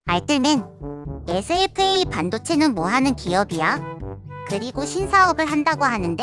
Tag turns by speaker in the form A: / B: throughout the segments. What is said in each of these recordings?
A: 알뜰맨, SFA 반도체는 뭐 하는 기업이야? 그리고 신사업을 한다고 하는데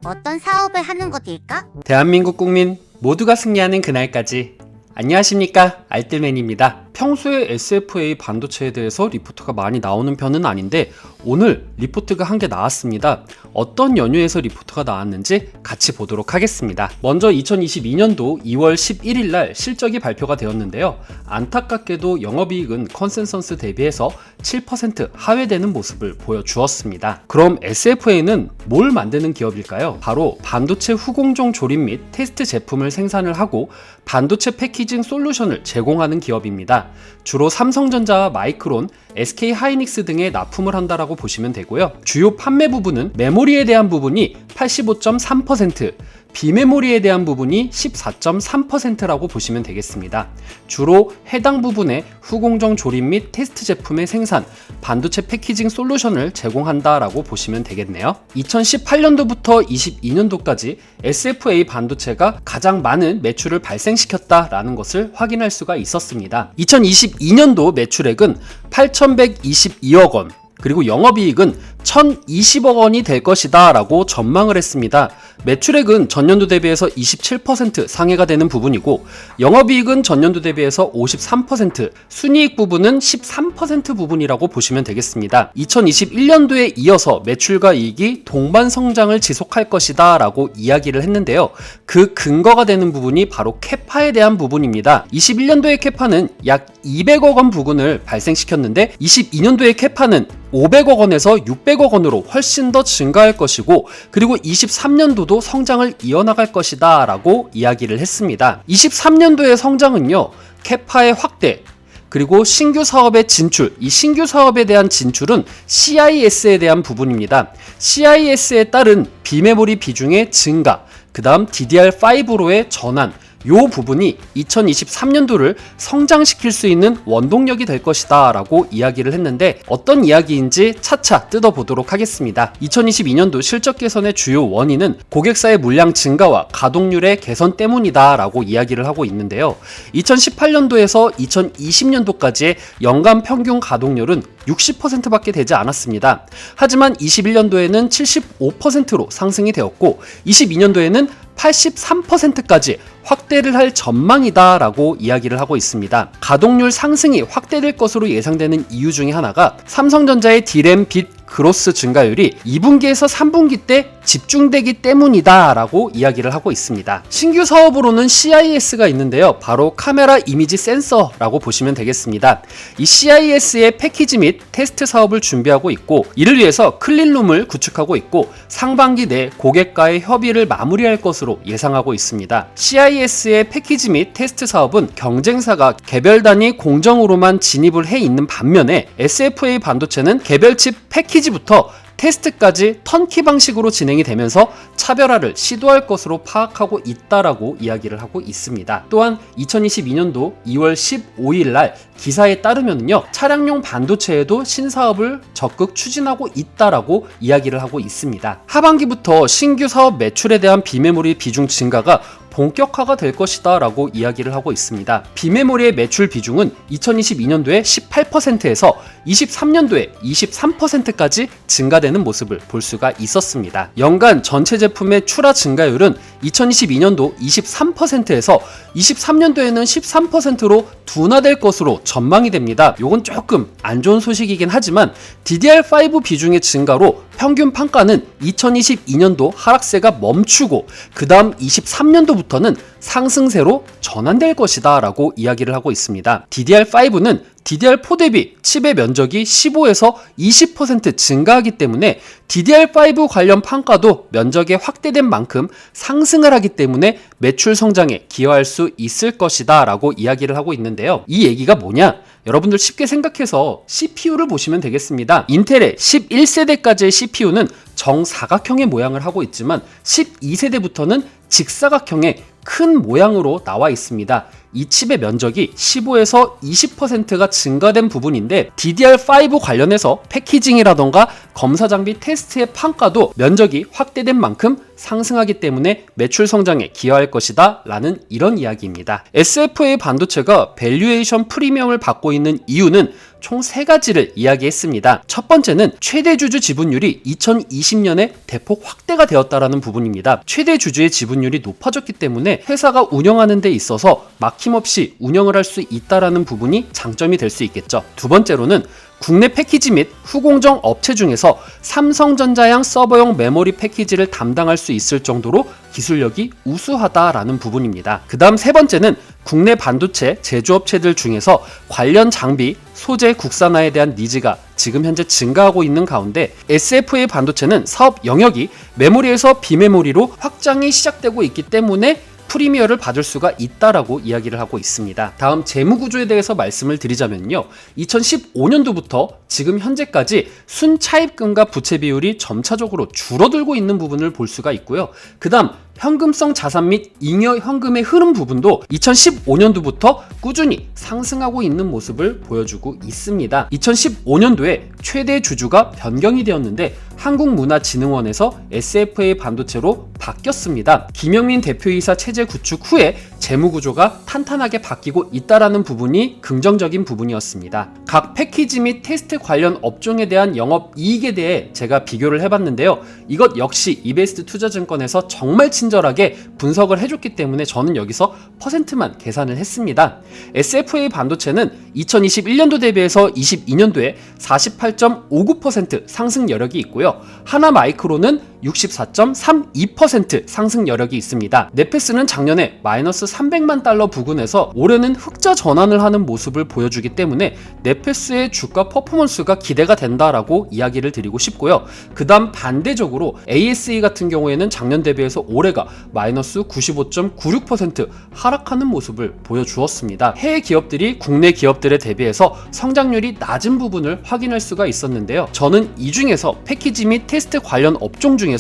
A: 어떤 사업을 하는 것일까?
B: 대한민국 국민 모두가 승리하는 그날까지. 안녕하십니까, 알뜰맨입니다. 평소에 SFA 반도체에 대해서 리포트가 많이 나오는 편은 아닌데 오늘 리포트가 한 개 나왔습니다. 어떤 연유에서 리포트가 나왔는지 같이 보도록 하겠습니다. 먼저 2022년도 2월 11일 날 실적이 발표가 되었는데요. 안타깝게도 영업이익은 컨센서스 대비해서 7% 하회되는 모습을 보여주었습니다. 그럼 SFA는 뭘 만드는 기업일까요? 바로 반도체 후공정 조립 및 테스트 제품을 생산을 하고 반도체 패키징 솔루션을 제공하는 기업입니다. 주로 삼성전자와 마이크론, SK하이닉스 등에 납품을 한다라고 보시면 되고요. 주요 판매 부분은 메모리에 대한 부분이 85.3%, 비메모리에 대한 부분이 14.3%라고 보시면 되겠습니다. 주로 해당 부분에 후공정 조립 및 테스트 제품의 생산, 반도체 패키징 솔루션을 제공한다라고 보시면 되겠네요. 2018년도부터 22년도까지 SFA 반도체가 가장 많은 매출을 발생시켰다라는 것을 확인할 수가 있었습니다. 2022년도 매출액은 8,122억 원, 그리고 영업이익은 1,020억 원이 될 것이다 라고 전망을 했습니다. 매출액은 전년도 대비해서 27% 상회가 되는 부분이고 영업이익은 전년도 대비해서 53%, 순이익 부분은 13% 부분이라고 보시면 되겠습니다. 2021년도에 이어서 매출과 이익이 동반 성장을 지속할 것이다 라고 이야기를 했는데요. 그 근거가 되는 부분이 바로 캐파에 대한 부분입니다. 21년도의 캐파는 약 200억 원 부근을 발생시켰는데 22년도의 캐파는 500억 원에서 600억 원으로 훨씬 더 증가할 것이고 그리고 23년도도 성장을 이어나갈 것이다 라고 이야기를 했습니다. 23년도의 성장은요, 캐파의 확대, 그리고 신규 사업의 진출, 이 신규 사업에 대한 진출은 CIS에 대한 부분입니다. CIS에 따른 비메모리 비중의 증가, 그 다음 DDR5로의 전환, 요 부분이 2023년도를 성장시킬 수 있는 원동력이 될 것이다 라고 이야기를 했는데 어떤 이야기인지 차차 뜯어보도록 하겠습니다. 2022년도 실적 개선의 주요 원인은 고객사의 물량 증가와 가동률의 개선 때문이다 라고 이야기를 하고 있는데요. 2018년도에서 2020년도까지의 연간 평균 가동률은 60%밖에 되지 않았습니다. 하지만 21년도에는 75%로 상승이 되었고 22년도에는 83%까지 확대를 할 전망이다 라고 이야기를 하고 있습니다. 가동률 상승이 확대될 것으로 예상되는 이유 중에 하나가 삼성전자의 D램 빗 그로스 증가율이 2분기에서 3분기 때 집중되기 때문이다 라고 이야기를 하고 있습니다. 신규 사업으로는 CIS가 있는데요. 바로 카메라 이미지 센서라고 보시면 되겠습니다. 이 CIS의 패키지 및 테스트 사업을 준비하고 있고 이를 위해서 클린룸을 구축하고 있고 상반기 내 고객과의 협의를 마무리할 것으로 예상하고 있습니다. CIS의 패키지 및 테스트 사업은 경쟁사가 개별 단위 공정으로만 진입을 해 있는 반면에 SFA 반도체는 개별칩 패키지부터 테스트까지 턴키 방식으로 진행이 되면서 차별화를 시도할 것으로 파악하고 있다라고 이야기를 하고 있습니다. 또한 2022년도 2월 15일 날 기사에 따르면요, 차량용 반도체에도 신사업을 적극 추진하고 있다라고 이야기를 하고 있습니다. 하반기부터 신규 사업 매출에 대한 비메모리 비중 증가가 본격화가 될 것이다 라고 이야기를 하고 있습니다. 비메모리의 매출 비중은 2022년도에 18%에서 23년도에 23%까지 증가되는 모습을 볼 수가 있었습니다. 연간 전체 제품의 출하 증가율은 2022년도 23%에서 23년도에는 13%로 둔화될 것으로 전망이 됩니다. 요건 조금 안 좋은 소식이긴 하지만 DDR5 비중의 증가로 평균 판가는 2022년도 하락세가 멈추고 그 다음 23년도부터는 상승세로 전환될 것이다 라고 이야기를 하고 있습니다. DDR5는 DDR4 대비 칩의 면적이 15에서 20% 증가하기 때문에 DDR5 관련 판가도 면적이 확대된 만큼 상승을 하기 때문에 매출 성장에 기여할 수 있을 것이다 라고 이야기를 하고 있는데요. 이 얘기가 뭐냐? 여러분들 쉽게 생각해서 CPU를 보시면 되겠습니다. 인텔의 11세대까지의 CPU는 정사각형의 모양을 하고 있지만 12세대부터는 직사각형의 큰 모양으로 나와 있습니다. 이 칩의 면적이 15에서 20%가 증가된 부분인데 DDR5 관련해서 패키징이라던가 검사 장비 테스트의 판가도 면적이 확대된 만큼 상승하기 때문에 매출 성장에 기여할 것이다 라는 이런 이야기입니다. SFA 반도체가 밸류에이션 프리미엄을 받고 있는 이유는 총 3가지를 이야기했습니다. 첫 번째는 최대 주주 지분율이 2020년에 대폭 확대가 되었다라는 부분입니다. 최대 주주의 지분율이 높아졌기 때문에 회사가 운영하는 데 있어서 막힘없이 운영을 할 수 있다라는 부분이 장점이 될 수 있겠죠. 두 번째로는 국내 패키지 및 후공정 업체 중에서 삼성전자양 서버용 메모리 패키지를 담당할 수 있을 정도로 기술력이 우수하다라는 부분입니다. 그 다음 세 번째는 국내 반도체 제조업체들 중에서 관련 장비, 소재 국산화에 대한 니즈가 지금 현재 증가하고 있는 가운데 SFA 반도체는 사업 영역이 메모리에서 비메모리로 확장이 시작되고 있기 때문에 프리미어를 받을 수가 있다라고 이야기를 하고 있습니다. 다음 재무구조에 대해서 말씀을 드리자면요. 2015년도부터 지금 현재까지 순차입금과 부채 비율이 점차적으로 줄어들고 있는 부분을 볼 수가 있고요. 그 다음 현금성 자산 및 잉여 현금의 흐름 부분도 2015년도부터 꾸준히 상승하고 있는 모습을 보여주고 있습니다. 2015년도에 최대 주주가 변경이 되었는데 한국문화진흥원에서 SFA 반도체로 바뀌었습니다. 김영민 대표이사 체제 구축 후에 재무구조가 탄탄하게 바뀌고 있다라는 부분이 긍정적인 부분이었습니다. 각 패키지 및 테스트 관련 업종에 대한 영업이익에 대해 제가 비교를 해봤는데요. 이것 역시 이베스트 투자증권에서 정말 친절하게 분석을 해줬기 때문에 저는 여기서 퍼센트만 계산을 했습니다. SFA 반도체는 2021년도 대비해서 22년도에 48.59% 상승 여력이 있고요. 하나마이크로는 64.32% 상승 여력이 있습니다. 네페스는 작년에 마이너스 300만 달러 부근에서 올해는 흑자 전환을 하는 모습을 보여주기 때문에 네페스의 주가 퍼포먼스가 기대가 된다라고 이야기를 드리고 싶고요. 그 다음 반대적으로 ASE 같은 경우에는 작년 대비해서 올해가 마이너스 95.96% 하락하는 모습을 보여주었습니다. 해외 기업들이 국내 기업들에 대비해서 성장률이 낮은 부분을 확인할 수가 있었는데요. 저는 이 중에서 패키지 및 테스트 관련 업종 중에서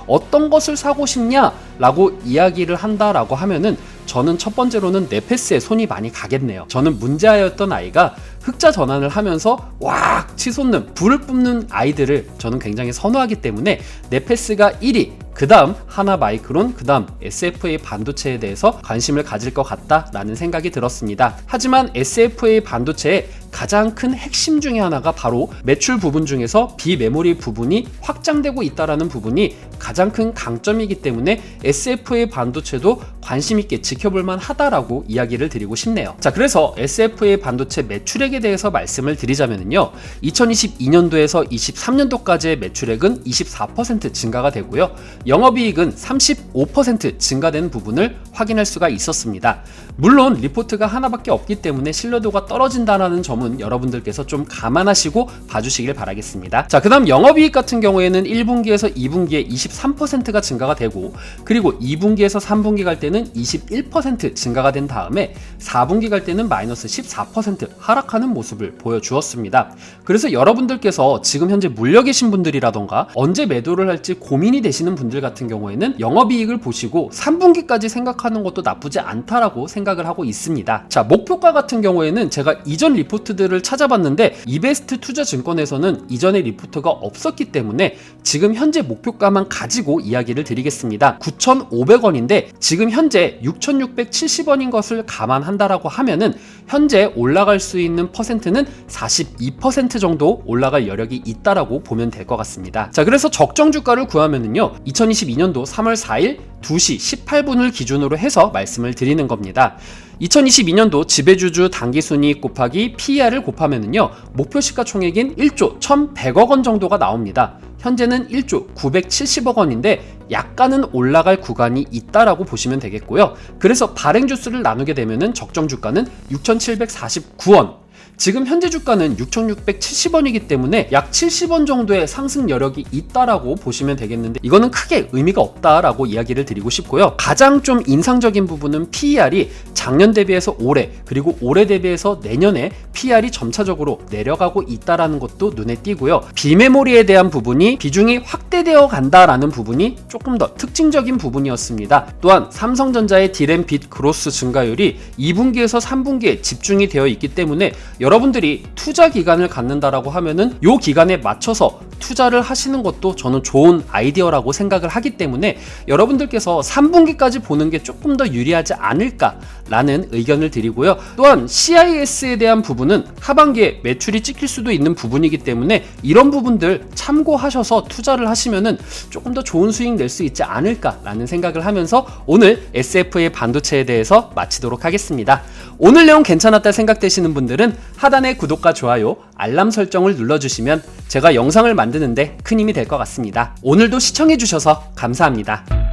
B: 어떤 것을 사고 싶냐 라고 이야기를 한다라고 하면은 저는 첫 번째로는 네페스에 손이 많이 가겠네요. 저는 문제아였던 아이가 흑자 전환을 하면서 왁 치솟는 불을 뿜는 아이들을 저는 굉장히 선호하기 때문에 네페스가 1위, 그 다음 하나마이크론, 그 다음 SFA 반도체에 대해서 관심을 가질 것 같다라는 생각이 들었습니다. 하지만 SFA 반도체의 가장 큰 핵심 중에 하나가 바로 매출 부분 중에서 비메모리 부분이 확장되고 있다는 부분이 가장 큰 강점이기 때문에 SFA 반도체도 관심 있게 지켜볼 만하다라고 이야기를 드리고 싶네요. 자, 그래서 SFA 반도체 매출액에 대해서 말씀을 드리자면요. 2022년도에서 23년도까지의 매출액은 24% 증가가 되고요. 영업이익은 35% 증가된 부분을 확인할 수가 있었습니다. 물론 리포트가 하나밖에 없기 때문에 신뢰도가 떨어진다는 점은 여러분들께서 좀 감안하시고 봐주시길 바라겠습니다. 자, 그 다음 영업이익 같은 경우에는 1분기에서 2분기에 23%가 증가가 되고, 그리고 2분기에서 3분기 갈 때는 21% 증가가 된 다음에 4분기 갈 때는 마이너스 14% 하락하는 모습을 보여주었습니다. 그래서 여러분들께서 지금 현재 물려 계신 분들이라던가 언제 매도를 할지 고민이 되시는 분들 같은 경우에는 영업이익을 보시고 3분기까지 생각하는 것도 나쁘지 않다라고 생각을 하고 있습니다. 자, 목표가 같은 경우에는 제가 이전 리포트들을 찾아봤는데 이베스트 투자증권에서는 이전의 리포트가 없었기 때문에 지금 현재 목표가만 가지고 이야기를 드리겠습니다. 9,500원인데 지금 현재 6,670원인 것을 감안한다라고 하면은 현재 올라갈 수 있는 퍼센트는 42% 정도 올라갈 여력이 있다라고 보면 될 것 같습니다. 자, 그래서 적정 주가를 구하면은요, 2022년도 3월 4일 2시 18분을 기준으로 해서 말씀을 드리는 겁니다. 2022년도 지배주주 당기순이익 곱하기 PER을 곱하면은요, 목표 시가총액인 1조 1,100억 원 정도가 나옵니다. 현재는 1조 970억 원인데 약간은 올라갈 구간이 있다라고 보시면 되겠고요. 그래서 발행 주수를 나누게 되면은 적정 주가는 6,749원. 지금 현재 주가는 6,670원이기 때문에 약 70원 정도의 상승 여력이 있다라고 보시면 되겠는데 이거는 크게 의미가 없다라고 이야기를 드리고 싶고요. 가장 좀 인상적인 부분은 PER이 작년 대비해서 올해 그리고 올해 대비해서 내년에 PER이 점차적으로 내려가고 있다라는 것도 눈에 띄고요. 비메모리에 대한 부분이 비중이 확대되어 간다라는 부분이 조금 더 특징적인 부분이었습니다. 또한 삼성전자의 D램 빗 그로스 증가율이 2분기에서 3분기에 집중이 되어 있기 때문에 여러분들이 투자 기간을 갖는다라고 하면은 요 기간에 맞춰서 투자를 하시는 것도 저는 좋은 아이디어라고 생각을 하기 때문에 여러분들께서 3분기까지 보는 게 조금 더 유리하지 않을까라는 의견을 드리고요. 또한 CIS에 대한 부분은 하반기에 매출이 찍힐 수도 있는 부분이기 때문에 이런 부분들 참고하셔서 투자를 하시면은 조금 더 좋은 수익 낼 수 있지 않을까라는 생각을 하면서 오늘 SFA 반도체에 대해서 마치도록 하겠습니다. 오늘 내용 괜찮았다 생각되시는 분들은 하단의 구독과 좋아요, 알람 설정을 눌러주시면 제가 영상을 만드는데 큰 힘이 될 것 같습니다. 오늘도 시청해주셔서 감사합니다.